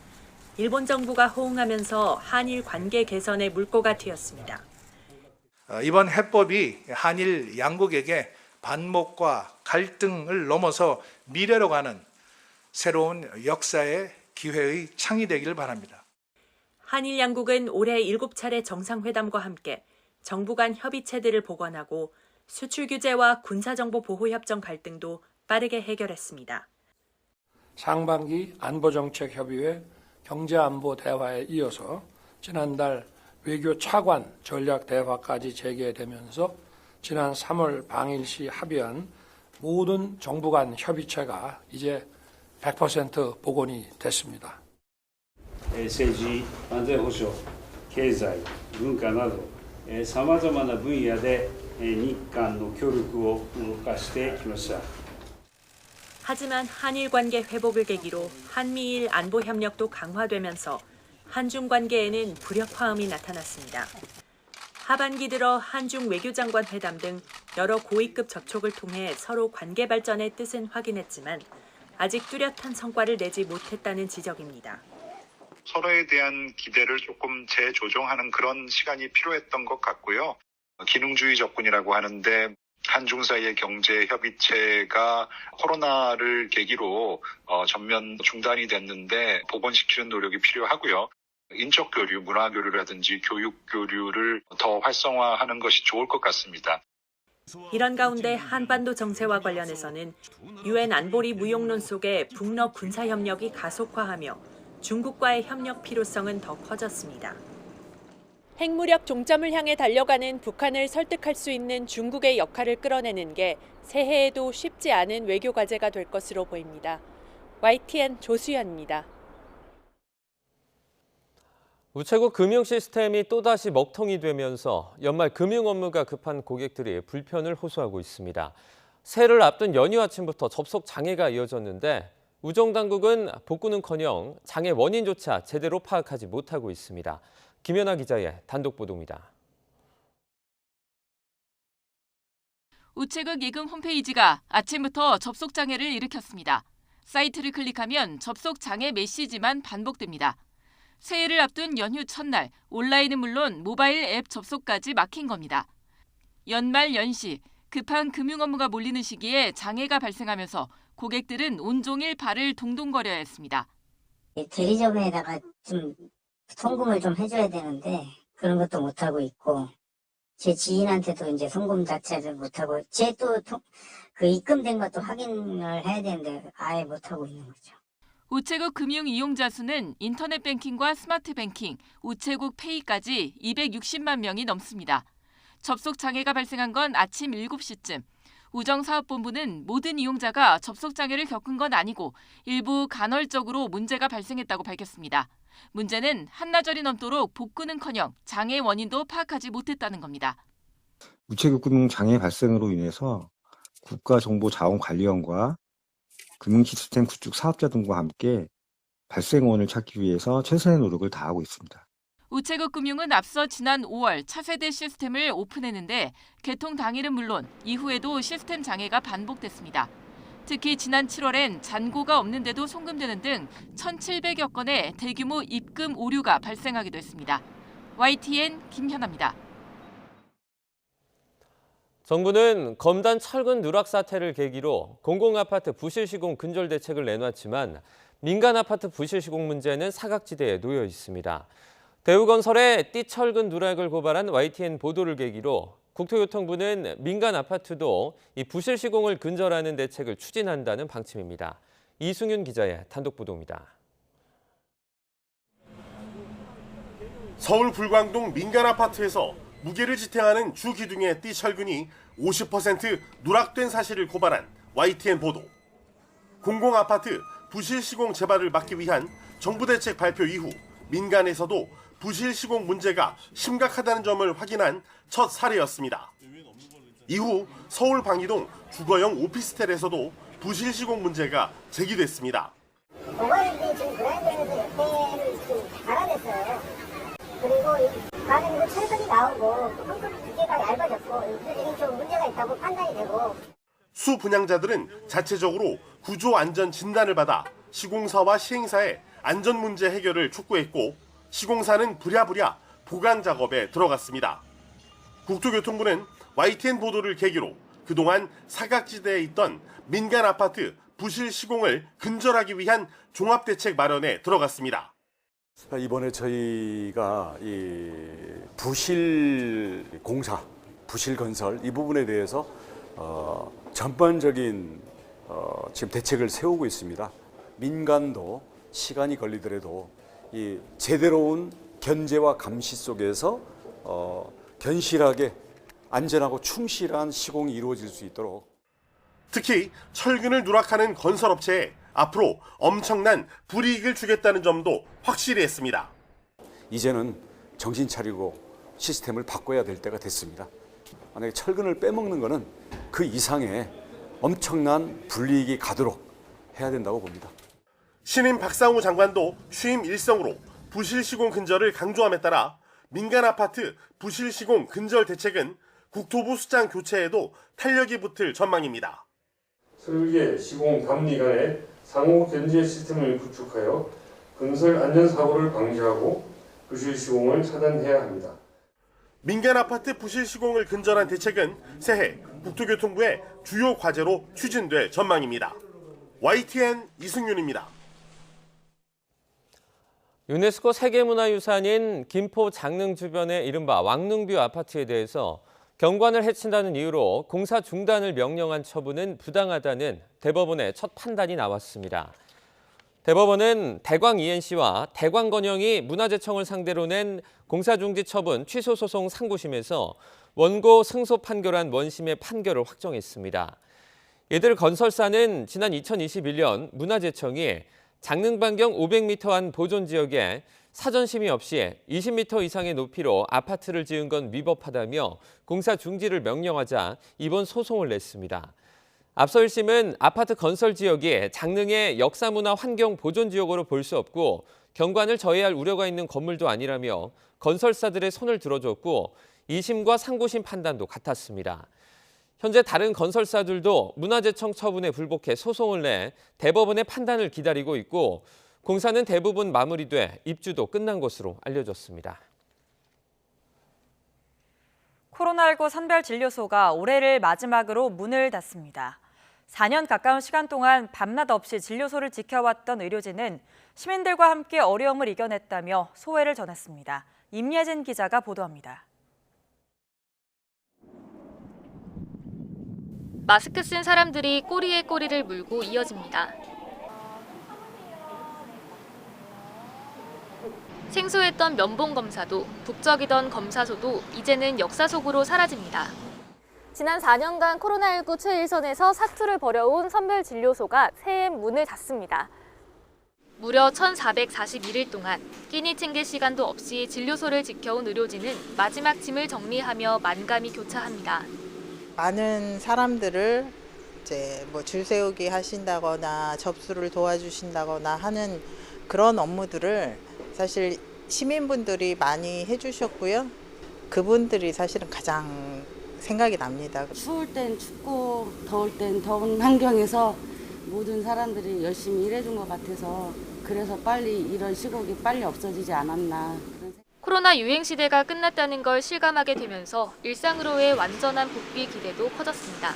일본 정부가 호응하면서 한일 관계 개선의 물꼬가 트였습니다. 이번 해법이 한일 양국에게 반목과 갈등을 넘어서 미래로 가는 새로운 역사의 기회의 창이 되기를 바랍니다. 한일 양국은 올해 7차례 정상회담과 함께 정부 간 협의체들을 복원하고 수출 규제와 군사정보 보호협정 갈등도 빠르게 해결했습니다. 상반기 안보정책협의회 경제안보 대화에 이어서 지난달 외교 차관 전략 대화까지 재개되면서 지난 3월 방일시 합의한 모든 정부 간 협의체가 이제 100% 복원이 됐습니다. 政治、安全保障、経済、文化などさまざまな分野で日韓の協力を動かしてきました。 하지만 한일 관계 회복을 계기로 한미일 안보 협력도 강화되면서 한중 관계에는 불협화음이 나타났습니다. 하반기 들어 한중 외교장관 회담 등 여러 고위급 접촉을 통해 서로 관계 발전의 뜻은 확인했지만 아직 뚜렷한 성과를 내지 못했다는 지적입니다. 서로에 대한 기대를 조금 재조정하는 그런 시간이 필요했던 것 같고요. 기능주의 접근이라고 하는데 한중 사이의 경제 협의체가 코로나를 계기로 전면 중단이 됐는데 복원시키는 노력이 필요하고요. 인적 교류, 문화 교류라든지 교육 교류를 더 활성화하는 것이 좋을 것 같습니다. 이런 가운데 한반도 정세와 관련해서는 유엔 안보리 무용론 속에 북러 군사 협력이 가속화하며 중국과의 협력 필요성은 더 커졌습니다. 핵무력 종점을 향해 달려가는 북한을 설득할 수 있는 중국의 역할을 끌어내는 게 새해에도 쉽지 않은 외교 과제가 될 것으로 보입니다. YTN 조수연입니다. 우체국 금융 시스템이 또다시 먹통이 되면서 연말 금융 업무가 급한 고객들이 불편을 호소하고 있습니다. 새해를 앞둔 연휴 아침부터 접속 장애가 이어졌는데 우정당국은 복구는커녕 장애 원인조차 제대로 파악하지 못하고 있습니다. 김연아 기자의 단독 보도입니다. 우체국 예금 홈페이지가 아침부터 접속 장애를 일으켰습니다. 사이트를 클릭하면 접속 장애 메시지만 반복됩니다. 새해를 앞둔 연휴 첫날 온라인은 물론 모바일 앱 접속까지 막힌 겁니다. 연말 연시, 급한 금융 업무가 몰리는 시기에 장애가 발생하면서 고객들은 온종일 발을 동동거려야 했습니다. 대리점에다가 좀 송금을 좀 해줘야 되는데 그런 것도 못하고 있고 제 지인한테도 이제 송금 자체를 못하고 제 또 그 입금된 것도 확인을 해야 되는데 아예 못하고 있는 거죠. 우체국 금융 이용자 수는 인터넷 뱅킹과 스마트 뱅킹, 우체국 페이까지 260만 명이 넘습니다. 접속 장애가 발생한 건 아침 7시쯤. 우정사업본부는 모든 이용자가 접속 장애를 겪은 건 아니고 일부 간헐적으로 문제가 발생했다고 밝혔습니다. 문제는 한나절이 넘도록 복구는커녕 장애 원인도 파악하지 못했다는 겁니다. 우체국 금융 장애 발생으로 인해서 국가정보자원관리원과 금융시스템 구축 사업자 등과 함께 발생 원을 찾기 위해서 최선의 노력을 다하고 있습니다. 우체국 금융은 앞서 지난 5월 차세대 시스템을 오픈했는데 개통 당일은 물론 이후에도 시스템 장애가 반복됐습니다. 특히 지난 7월엔 잔고가 없는데도 송금되는 등 1,700여 건의 대규모 입금 오류가 발생하기도 했습니다. YTN 김현아입니다. 정부는 검단 철근 누락 사태를 계기로 공공아파트 부실 시공 근절 대책을 내놨지만 민간 아파트 부실 시공 문제는 사각지대에 놓여 있습니다. 대우건설의 띠철근 누락을 고발한 YTN 보도를 계기로 국토교통부는 민간 아파트도 이 부실 시공을 근절하는 대책을 추진한다는 방침입니다. 이승윤 기자의 단독 보도입니다. 서울 불광동 민간 아파트에서 무게를 지탱하는 주 기둥의 띠철근이 50% 누락된 사실을 고발한 YTN 보도. 공공아파트 부실 시공 재발을 막기 위한 정부 대책 발표 이후 민간에서도 부실 시공 문제가 심각하다는 점을 확인한 첫 사례였습니다. 이후 서울 방이동 주거용 오피스텔에서도 부실 시공 문제가 제기됐습니다. 모바일이 지금 그라인더에서 옆에를 지금 갈아냈어요. 그리고 가는 철근이 나오고 콘크리트 두께가 얇아졌고 이게 좀 문제가 있다고 판단이 되고. 수 분양자들은 자체적으로 구조 안전 진단을 받아 시공사와 시행사의 안전 문제 해결을 촉구했고 시공사는 부랴부랴 보강 작업에 들어갔습니다. 국토교통부는 YTN 보도를 계기로 그동안 사각지대에 있던 민간 아파트 부실 시공을 근절하기 위한 종합대책 마련에 들어갔습니다. 이번에 저희가 이 부실 공사, 부실 건설 이 부분에 대해서 전반적인 지금 대책을 세우고 있습니다. 민간도 시간이 걸리더라도 이 제대로 온 견제와 감시 속에서 견실하게 안전하고 충실한 시공이 이루어질 수 있도록. 특히 철근을 누락하는 건설업체에 앞으로 엄청난 불이익을 주겠다는 점도 확실히 했습니다. 이제는 정신 차리고 시스템을 바꿔야 될 때가 됐습니다. 만약에 철근을 빼먹는 것은 그 이상의 엄청난 불이익이 가도록 해야 된다고 봅니다. 신임 박상우 장관도 취임 일성으로 부실 시공 근절을 강조함에 따라 민간 아파트 부실 시공 근절 대책은 국토부 수장 교체에도 탄력이 붙을 전망입니다. 설계, 시공, 감리 간의 상호 견제 시스템을 구축하여 건설 안전 사고를 방지하고 부실 시공을 차단해야 합니다. 민간 아파트 부실 시공을 근절한 대책은 새해 국토교통부의 주요 과제로 추진될 전망입니다. YTN 이승윤입니다. 유네스코 세계문화유산인 김포 장릉 주변의 이른바 왕릉뷰 아파트에 대해서 경관을 해친다는 이유로 공사 중단을 명령한 처분은 부당하다는 대법원의 첫 판단이 나왔습니다. 대법원은 대광 ENC와 대광건영이 문화재청을 상대로 낸 공사중지 처분 취소 소송 상고심에서 원고 승소 판결한 원심의 판결을 확정했습니다. 이들 건설사는 지난 2021년 문화재청이 장릉 반경 500m 안 보존 지역에 사전 심의 없이 20m 이상의 높이로 아파트를 지은 건 위법하다며 공사 중지를 명령하자 이번 소송을 냈습니다. 앞서 1심은 아파트 건설 지역이 장릉의 역사문화 환경 보존 지역으로 볼 수 없고 경관을 저해할 우려가 있는 건물도 아니라며 건설사들의 손을 들어줬고 2심과 상고심 판단도 같았습니다. 현재 다른 건설사들도 문화재청 처분에 불복해 소송을 내 대법원의 판단을 기다리고 있고 공사는 대부분 마무리돼 입주도 끝난 것으로 알려졌습니다. 코로나19 선별진료소가 올해를 마지막으로 문을 닫습니다. 4년 가까운 시간 동안 밤낮 없이 진료소를 지켜왔던 의료진은 시민들과 함께 어려움을 이겨냈다며 소회를 전했습니다. 임예진 기자가 보도합니다. 마스크 쓴 사람들이 꼬리에 꼬리를 물고 이어집니다. 생소했던 면봉 검사도 북적이던 검사소도 이제는 역사 속으로 사라집니다. 지난 4년간 코로나19 최일선에서 사투를 벌여온 선별진료소가 새해 문을 닫습니다. 무려 1,441일 동안 끼니 챙길 시간도 없이 진료소를 지켜온 의료진은 마지막 짐을 정리하며 만감이 교차합니다. 많은 사람들을 이제 뭐 줄 세우기 하신다거나 접수를 도와주신다거나 하는 그런 업무들을 사실 시민분들이 많이 해주셨고요. 그분들이 사실은 가장 생각이 납니다. 추울 땐 춥고 더울 땐 더운 환경에서 모든 사람들이 열심히 일해준 것 같아서 그래서 빨리 이런 시국이 빨리 없어지지 않았나. 코로나 유행 시대가 끝났다는 걸 실감하게 되면서 일상으로의 완전한 복귀 기대도 커졌습니다.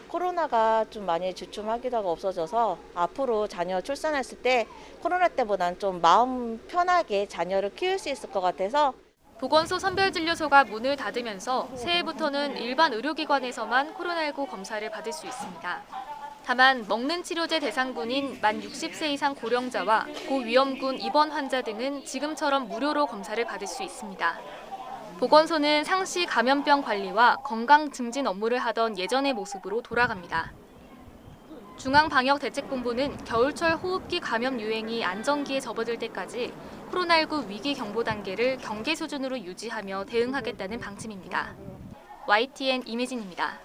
코로나가 좀 많이 주춤하기도 하고 없어져서 앞으로 자녀 출산했을 때 코로나 때보다는 좀 마음 편하게 자녀를 키울 수 있을 것 같아서 보건소 선별진료소가 문을 닫으면서 새해부터는 일반 의료기관에서만 코로나19 검사를 받을 수 있습니다. 다만 먹는 치료제 대상군인 만 60세 이상 고령자와 고위험군 입원 환자 등은 지금처럼 무료로 검사를 받을 수 있습니다. 보건소는 상시 감염병 관리와 건강 증진 업무를 하던 예전의 모습으로 돌아갑니다. 중앙방역대책본부는 겨울철 호흡기 감염 유행이 안정기에 접어들 때까지 코로나19 위기 경보 단계를 경계 수준으로 유지하며 대응하겠다는 방침입니다. YTN 임혜진입니다.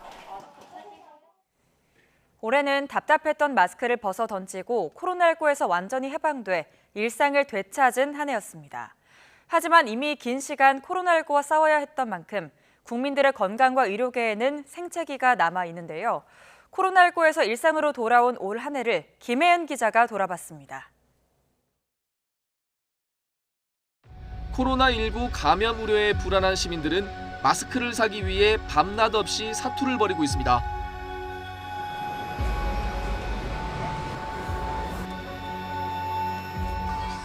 올해는 답답했던 마스크를 벗어 던지고 코로나19에서 완전히 해방돼 일상을 되찾은 한 해였습니다. 하지만 이미 긴 시간 코로나19와 싸워야 했던 만큼 국민들의 건강과 의료계에는 생채기가 남아 있는데요. 코로나19에서 일상으로 돌아온 올 한 해를 김혜은 기자가 돌아봤습니다. 코로나19 감염 우려에 불안한 시민들은 마스크를 사기 위해 밤낮 없이 사투를 벌이고 있습니다.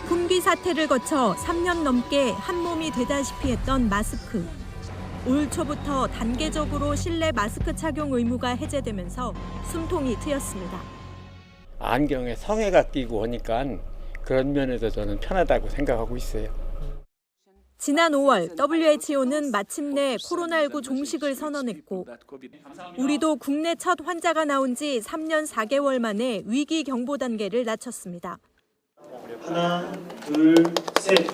품귀 사태를 거쳐 3년 넘게 한 몸이 되다시피 했던 마스크. 올 초부터 단계적으로 실내 마스크 착용 의무가 해제되면서 숨통이 트였습니다. 안경에 성에가 끼고 오니까 그런 면에서 저는 편하다고 생각하고 있어요. 지난 5월 WHO는 마침내 코로나19 종식을 선언했고 우리도 국내 첫 환자가 나온 지 3년 4개월 만에 위기 경보 단계를 낮췄습니다. 하나, 둘, 셋.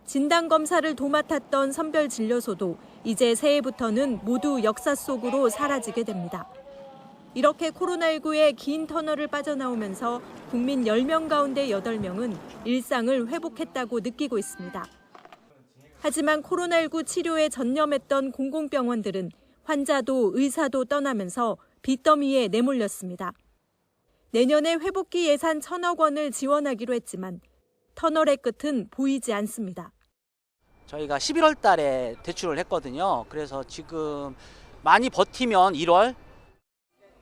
진단검사를 도맡았던 선별진료소도 이제 새해부터는 모두 역사 속으로 사라지게 됩니다. 이렇게 코로나19의 긴 터널을 빠져나오면서 국민 10명 가운데 8명은 일상을 회복했다고 느끼고 있습니다. 하지만 코로나19 치료에 전념했던 공공병원들은 환자도 의사도 떠나면서 빚더미에 내몰렸습니다. 내년에 회복기 예산 1,000억 원을 지원하기로 했지만 터널의 끝은 보이지 않습니다. 저희가 11월 달에 대출을 했거든요. 그래서 지금 많이 버티면 1월.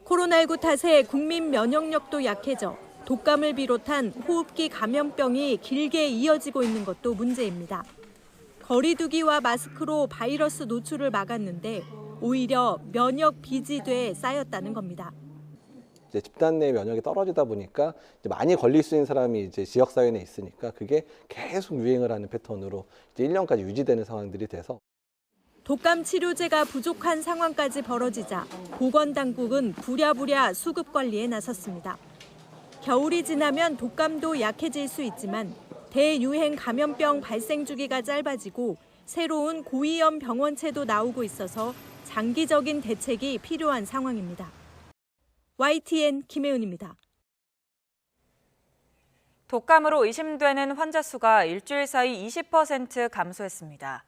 코로나19 탓에 국민 면역력도 약해져 독감을 비롯한 호흡기 감염병이 길게 이어지고 있는 것도 문제입니다. 거리 두기와 마스크로 바이러스 노출을 막았는데 오히려 면역 비지대에 쌓였다는 겁니다. 이제 집단 내 면역이 떨어지다 보니까 이제 많이 걸릴 수 있는 사람이 이제 지역 사회 내에 있으니까 그게 계속 유행을 하는 패턴으로 이제 1년까지 유지되는 상황들이 돼서 독감 치료제가 부족한 상황까지 벌어지자 보건당국은 부랴부랴 수급 관리에 나섰습니다. 겨울이 지나면 독감도 약해질 수 있지만 대유행 감염병 발생 주기가 짧아지고 새로운 고위험 병원체도 나오고 있어서 장기적인 대책이 필요한 상황입니다. YTN 김혜은입니다. 독감으로 의심되는 환자 수가 일주일 사이 20% 감소했습니다.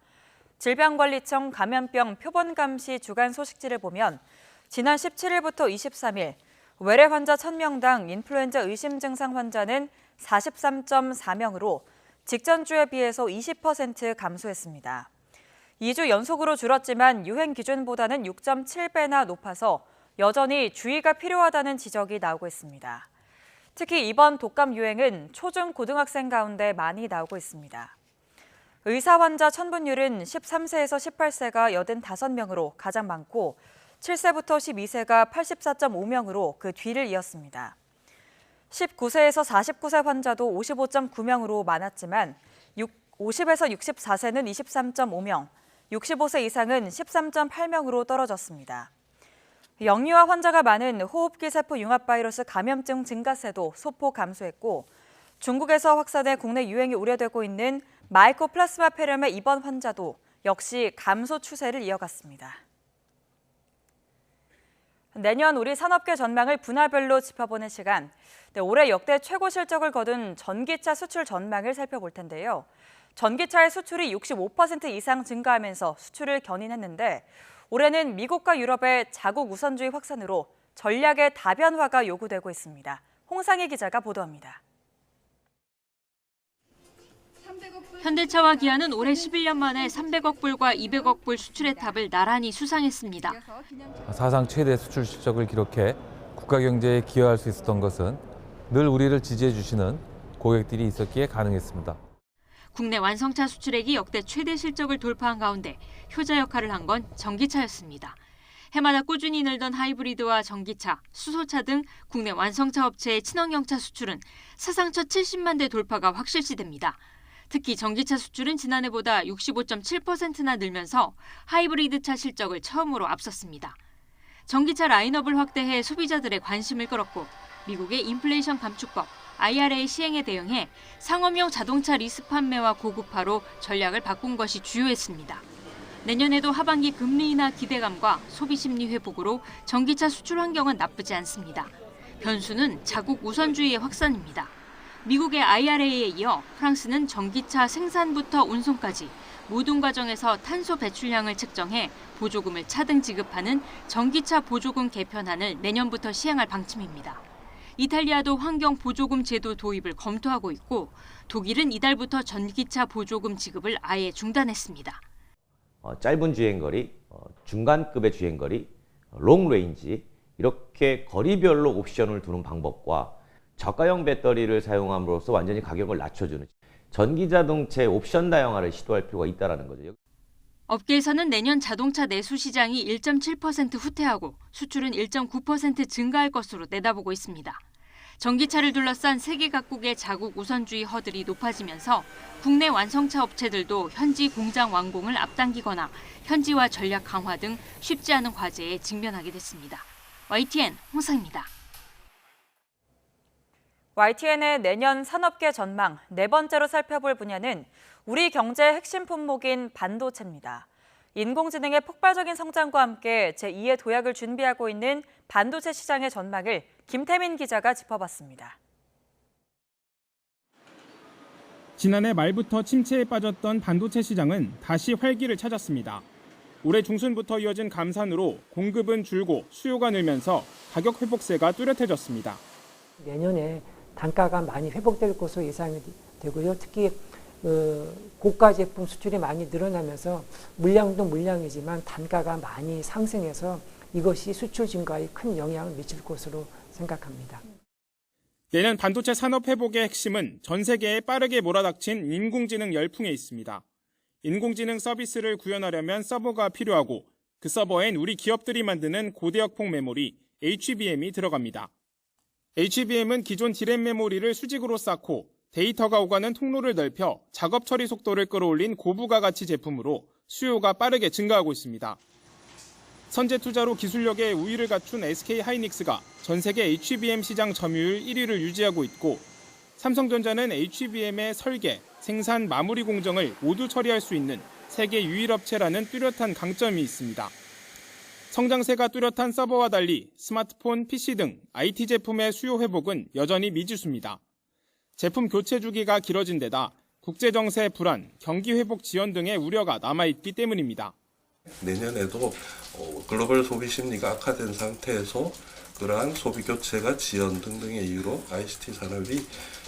질병관리청 감염병 표본감시 주간 소식지를 보면 지난 17일부터 23일 외래 환자 1,000명당 인플루엔자 의심 증상 환자는 43.4명으로 직전 주에 비해서 20% 감소했습니다. 2주 연속으로 줄었지만 유행 기준보다는 6.7배나 높아서 여전히 주의가 필요하다는 지적이 나오고 있습니다. 특히 이번 독감 유행은 초중 고등학생 가운데 많이 나오고 있습니다. 의사 환자 천분율은 13세에서 18세가 85명으로 가장 많고 7세부터 12세가 84.5명으로 그 뒤를 이었습니다. 19세에서 49세 환자도 55.9명으로 많았지만 50에서 64세는 23.5명, 65세 이상은 13.8명으로 떨어졌습니다. 영유아 환자가 많은 호흡기 세포 융합 바이러스 감염증 증가세도 소폭 감소했고 중국에서 확산해 국내 유행이 우려되고 있는 마이코플라스마 폐렴의 입원 환자도 역시 감소 추세를 이어갔습니다. 내년 우리 산업계 전망을 분야별로 짚어보는 시간. 올해 역대 최고 실적을 거둔 전기차 수출 전망을 살펴볼 텐데요. 전기차의 수출이 65% 이상 증가하면서 수출을 견인했는데 올해는 미국과 유럽의 자국 우선주의 확산으로 전략의 다변화가 요구되고 있습니다. 홍상희 기자가 보도합니다. 현대차와 기아는 올해 11년 만에 300억 불과 200억 불 수출의 탑을 나란히 수상했습니다. 사상 최대 수출 실적을 기록해 국가 경제에 기여할 수 있었던 것은 늘 우리를 지지해 주시는 고객들이 있었기에 가능했습니다. 국내 완성차 수출액이 역대 최대 실적을 돌파한 가운데 효자 역할을 한 건 전기차였습니다. 해마다 꾸준히 늘던 하이브리드와 전기차, 수소차 등 국내 완성차 업체의 친환경차 수출은 사상 첫 70만 대 돌파가 확실시됩니다. 특히 전기차 수출은 지난해보다 65.7%나 늘면서 하이브리드차 실적을 처음으로 앞섰습니다. 전기차 라인업을 확대해 소비자들의 관심을 끌었고 미국의 인플레이션 감축법, IRA 시행에 대응해 상업용 자동차 리스 판매와 고급화로 전략을 바꾼 것이 주요했습니다. 내년에도 하반기 금리 인하 기대감과 소비 심리 회복으로 전기차 수출 환경은 나쁘지 않습니다. 변수는 자국 우선주의의 확산입니다. 미국의 IRA에 이어 프랑스는 전기차 생산부터 운송까지 모든 과정에서 탄소 배출량을 측정해 보조금을 차등 지급하는 전기차 보조금 개편안을 내년부터 시행할 방침입니다. 이탈리아도 환경 보조금 제도 도입을 검토하고 있고 독일은 이달부터 전기차 보조금 지급을 아예 중단했습니다. 짧은 주행거리, 중간급의 주행거리, 롱레인지 이렇게 거리별로 옵션을 두는 방법과 저가형 배터리를 사용함으로써 완전히 가격을 낮춰주는 전기자동차의 옵션 다양화를 시도할 필요가 있다는 거죠. 업계에서는 내년 자동차 내수 시장이 1.7% 후퇴하고 수출은 1.9% 증가할 것으로 내다보고 있습니다. 전기차를 둘러싼 세계 각국의 자국 우선주의 허들이 높아지면서 국내 완성차 업체들도 현지 공장 완공을 앞당기거나 현지화 전략 강화 등 쉽지 않은 과제에 직면하게 됐습니다. YTN 홍상입니다. YTN의 내년 산업계 전망 네 번째로 살펴볼 분야는 우리 경제의 핵심 품목인 반도체입니다. 인공지능의 폭발적인 성장과 함께 제2의 도약을 준비하고 있는 반도체 시장의 전망을 김태민 기자가 짚어봤습니다. 지난해 말부터 침체에 빠졌던 반도체 시장은 다시 활기를 찾았습니다. 올해 중순부터 이어진 감산으로 공급은 줄고 수요가 늘면서 가격 회복세가 뚜렷해졌습니다. 내년에 단가가 많이 회복될 것으로 예상이 되고요. 특히 고가 제품 수출이 많이 늘어나면서 물량도 물량이지만 단가가 많이 상승해서 이것이 수출 증가에 큰 영향을 미칠 것으로 생각합니다. 내년 반도체 산업 회복의 핵심은 전 세계에 빠르게 몰아닥친 인공지능 열풍에 있습니다. 인공지능 서비스를 구현하려면 서버가 필요하고 그 서버엔 우리 기업들이 만드는 고대역폭 메모리 HBM이 들어갑니다. HBM은 기존 디램 메모리를 수직으로 쌓고 데이터가 오가는 통로를 넓혀 작업 처리 속도를 끌어올린 고부가 가치 제품으로 수요가 빠르게 증가하고 있습니다. 선제 투자로 기술력의 우위를 갖춘 SK하이닉스가 전 세계 HBM 시장 점유율 1위를 유지하고 있고 삼성전자는 HBM의 설계, 생산, 마무리 공정을 모두 처리할 수 있는 세계 유일 업체라는 뚜렷한 강점이 있습니다. 성장세가 뚜렷한 서버와 달리 스마트폰, PC 등 IT 제품의 수요 회복은 여전히 미지수입니다. 제품 교체 주기가 길어진 데다 국제정세 불안, 경기 회복 지연 등의 우려가 남아있기 때문입니다. 내년에도 글로벌 소비 심리가 악화된 상태에서 그러한 소비 교체가 지연 등등의 이유로 ICT 산업이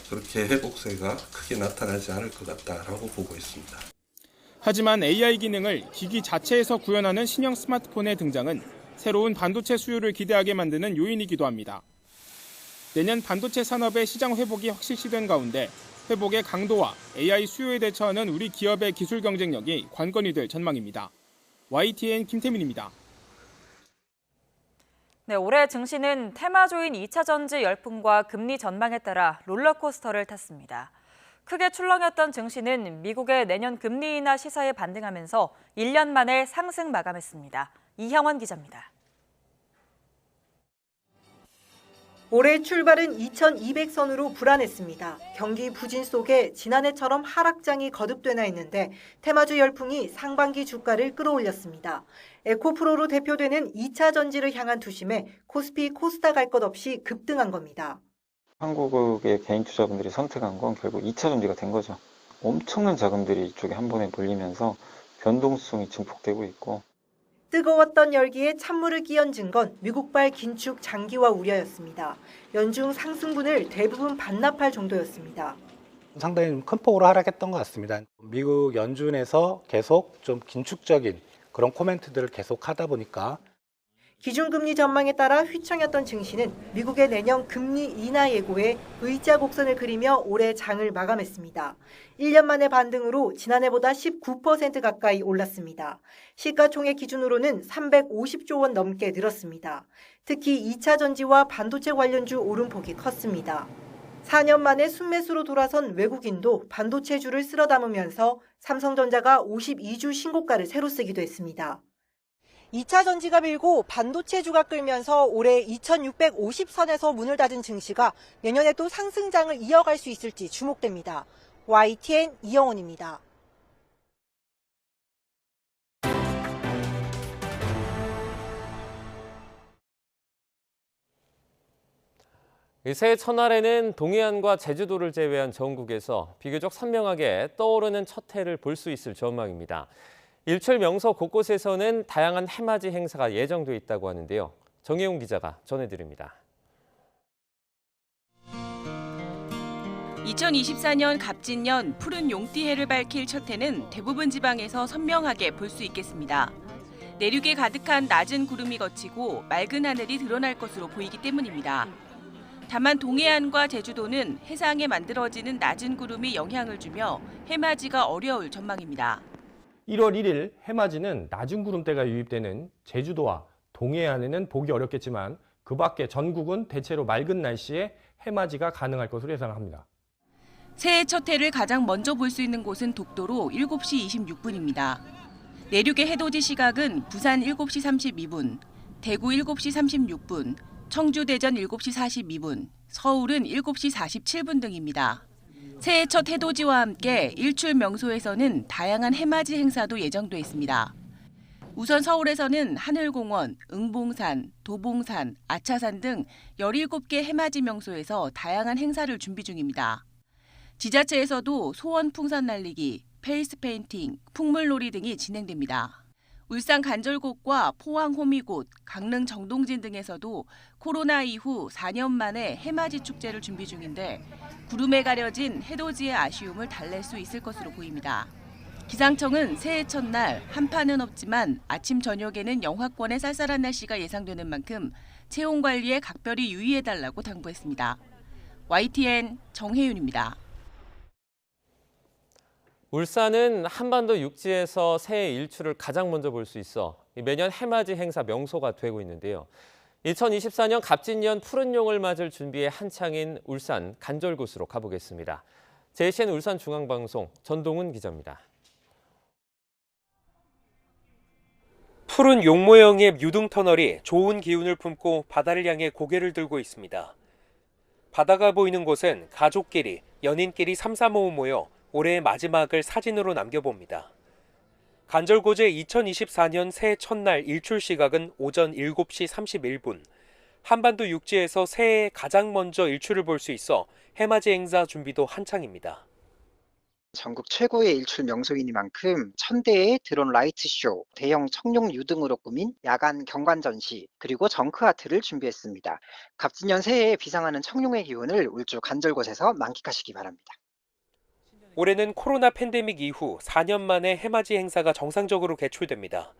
그렇게 회복세가 크게 나타나지 않을 것 같다라고 보고 있습니다. 하지만 AI 기능을 기기 자체에서 구현하는 신형 스마트폰의 등장은 새로운 반도체 수요를 기대하게 만드는 요인이기도 합니다. 내년 반도체 산업의 시장 회복이 확실시된 가운데 회복의 강도와 AI 수요에 대처하는 우리 기업의 기술 경쟁력이 관건이 될 전망입니다. YTN 김태민입니다. 네, 올해 증시는 테마주인 2차 전지 열풍과 금리 전망에 따라 롤러코스터를 탔습니다. 크게 출렁였던 증시는 미국의 내년 금리 인하 시사에 반등하면서 1년 만에 상승 마감했습니다. 이형원 기자입니다. 올해 출발은 2200선으로 불안했습니다. 경기 부진 속에 지난해처럼 하락장이 거듭되나 했는데 테마주 열풍이 상반기 주가를 끌어올렸습니다. 에코프로로 대표되는 2차 전지를 향한 투심에 코스피, 코스닥 할 것 없이 급등한 겁니다. 한국의 개인 투자분들이 선택한 건 결국 2차 전지가 된 거죠. 엄청난 자금들이 이쪽에 한 번에 몰리면서 변동성이 증폭되고 있고 뜨거웠던 열기에 찬물을 끼얹은 건 미국발 긴축 장기화 우려였습니다. 연중 상승분을 대부분 반납할 정도였습니다. 상당히 큰 폭으로 하락했던 것 같습니다. 미국 연준에서 계속 좀 긴축적인 그런 코멘트들을 계속 하다 보니까 기준금리 전망에 따라 휘청였던 증시는 미국의 내년 금리 인하 예고에 V자 곡선을 그리며 올해 장을 마감했습니다. 1년 만의 반등으로 지난해보다 19% 가까이 올랐습니다. 시가총액 기준으로는 350조 원 넘게 늘었습니다. 특히 2차 전지와 반도체 관련주 오름폭이 컸습니다. 4년 만에 순매수로 돌아선 외국인도 반도체주를 쓸어 담으면서 삼성전자가 52주 신고가를 새로 쓰기도 했습니다. 2차 전지가 밀고 반도체주가 끌면서 올해 2650선에서 문을 닫은 증시가 내년에도 상승장을 이어갈 수 있을지 주목됩니다. YTN 이영원입니다. 새해 첫날에는 동해안과 제주도를 제외한 전국에서 비교적 선명하게 떠오르는 첫 해를 볼 수 있을 전망입니다. 일출 명소 곳곳에서는 다양한 해맞이 행사가 예정돼 있다고 하는데요. 정혜용 기자가 전해드립니다. 2024년 갑진년 푸른 용띠해를 밝힐 첫 해는 대부분 지방에서 선명하게 볼 수 있겠습니다. 내륙에 가득한 낮은 구름이 걷히고 맑은 하늘이 드러날 것으로 보이기 때문입니다. 다만 동해안과 제주도는 해상에 만들어지는 낮은 구름이 영향을 주며 해맞이가 어려울 전망입니다. 1월 1일 해맞이는 낮은 구름대가 유입되는 제주도와 동해안에는 보기 어렵겠지만 그 밖에 전국은 대체로 맑은 날씨에 해맞이가 가능할 것으로 예상합니다. 새해 첫 해를 가장 먼저 볼 수 있는 곳은 독도로 7시 26분입니다. 내륙의 해돋이 시각은 부산 7시 32분, 대구 7시 36분, 청주 대전 7시 42분, 서울은 7시 47분 등입니다. 새해 첫 해돋이와 함께 일출 명소에서는 다양한 해맞이 행사도 예정돼 있습니다. 우선 서울에서는 하늘공원, 응봉산, 도봉산, 아차산 등 17개 해맞이 명소에서 다양한 행사를 준비 중입니다. 지자체에서도 소원 풍선 날리기, 페이스 페인팅, 풍물놀이 등이 진행됩니다. 울산 간절곶과 포항 호미곶, 강릉 정동진 등에서도 코로나 이후 4년 만에 해맞이 축제를 준비 중인데 구름에 가려진 해돋이의 아쉬움을 달랠 수 있을 것으로 보입니다. 기상청은 새해 첫날 한파는 없지만 아침 저녁에는 영하권의 쌀쌀한 날씨가 예상되는 만큼 체온 관리에 각별히 유의해달라고 당부했습니다. YTN 정혜윤입니다. 울산은 한반도 육지에서 새해 일출을 가장 먼저 볼 수 있어 매년 해맞이 행사 명소가 되고 있는데요. 2024년 갑진년 푸른 용을 맞을 준비에 한창인 울산 간절곶으로 가보겠습니다. JCN 울산중앙방송 전동훈 기자입니다. 푸른 용 모형의 유등터널이 좋은 기운을 품고 바다를 향해 고개를 들고 있습니다. 바다가 보이는 곳은 가족끼리, 연인끼리 삼삼오오 모여 올해의 마지막을 사진으로 남겨봅니다. 간절곶의 2024년 새해 첫날 일출 시각은 오전 7시 31분. 한반도 육지에서 새해에 가장 먼저 일출을 볼 수 있어 해맞이 행사 준비도 한창입니다. 전국 최고의 일출 명소이니만큼 1000대의 드론 라이트쇼, 대형 청룡 유등으로 꾸민 야간 경관 전시, 그리고 정크 아트를 준비했습니다. 갑진년 새해에 비상하는 청룡의 기운을 울주 간절곶에서 만끽하시기 바랍니다. 올해는 코로나 팬데믹 이후 4년 만에 해맞이 행사가 정상적으로 개최됩니다.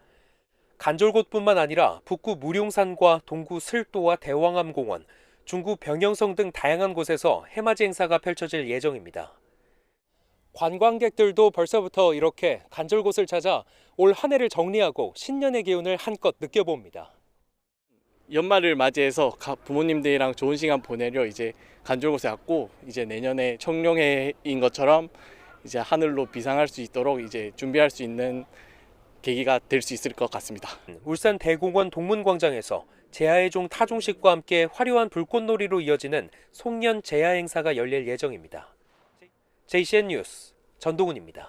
간절곶뿐만 아니라 북구 무룡산과 동구 슬도와 대왕암공원, 중구 병영성 등 다양한 곳에서 해맞이 행사가 펼쳐질 예정입니다. 관광객들도 벌써부터 이렇게 간절곶을 찾아 올 한 해를 정리하고 신년의 기운을 한껏 느껴봅니다. 연말을 맞이해서 부모님들이랑 좋은 시간 보내려 이제 간절곶에 왔고, 이제 내년에 청룡해인 것처럼 이제 하늘로 비상할 수 있도록 이제 준비할 수 있는 계기가 될 수 있을 것 같습니다. 울산 대공원 동문광장에서 제야의 종 타종식과 함께 화려한 불꽃놀이로 이어지는 송년 제야 행사가 열릴 예정입니다. JCN 뉴스 전동훈입니다.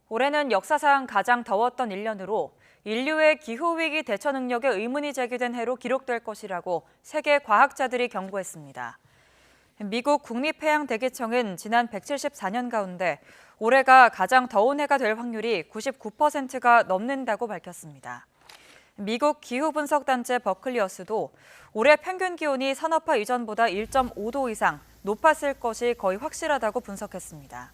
올해는 역사상 가장 더웠던 1년으로 인류의 기후위기 대처 능력에 의문이 제기된 해로 기록될 것이라고 세계 과학자들이 경고했습니다. 미국 국립해양대기청은 지난 174년 가운데 올해가 가장 더운 해가 될 확률이 99%가 넘는다고 밝혔습니다. 미국 기후분석단체 버클리어스도 올해 평균 기온이 산업화 이전보다 1.5도 이상 높았을 것이 거의 확실하다고 분석했습니다.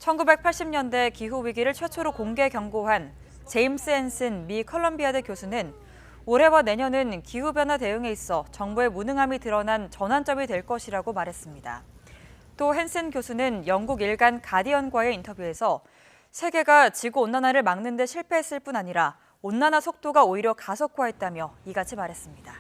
1980년대 기후위기를 최초로 공개 경고한 제임스 헨슨 미 컬럼비아대 교수는 올해와 내년은 기후변화 대응에 있어 정부의 무능함이 드러난 전환점이 될 것이라고 말했습니다. 또 헨슨 교수는 영국 일간 가디언과의 인터뷰에서 세계가 지구온난화를 막는 데 실패했을 뿐 아니라 온난화 속도가 오히려 가속화했다며 이같이 말했습니다.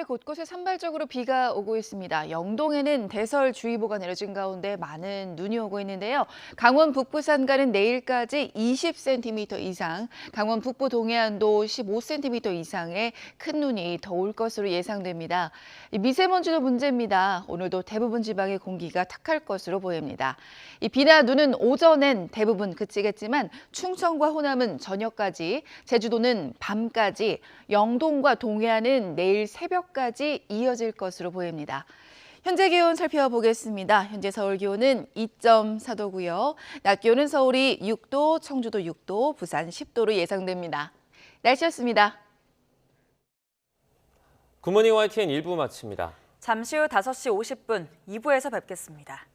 현재 곳곳에 산발적으로 비가 오고 있습니다. 영동에는 대설주의보가 내려진 가운데 많은 눈이 오고 있는데요. 강원 북부 산간은 내일까지 20cm 이상, 강원 북부 동해안도 15cm 이상의 큰 눈이 더 올 것으로 예상됩니다. 미세먼지도 문제입니다. 오늘도 대부분 지방의 공기가 탁할 것으로 보입니다. 이 비나 눈은 오전엔 대부분 그치겠지만 충청과 호남은 저녁까지, 제주도는 밤까지, 영동과 동해안은 내일 새벽까지 이어질 것으로 보입니다. 현재 기온 살펴보겠습니다. 현재 서울 기온은 2.4도고요. 낮 기온은 서울이 6도, 청주도 6도, 부산 10도로 예상됩니다. 날씨였습니다. 굿모닝 YTN 1부 마칩니다. 잠시 후 5시 50분 2부에서 뵙겠습니다.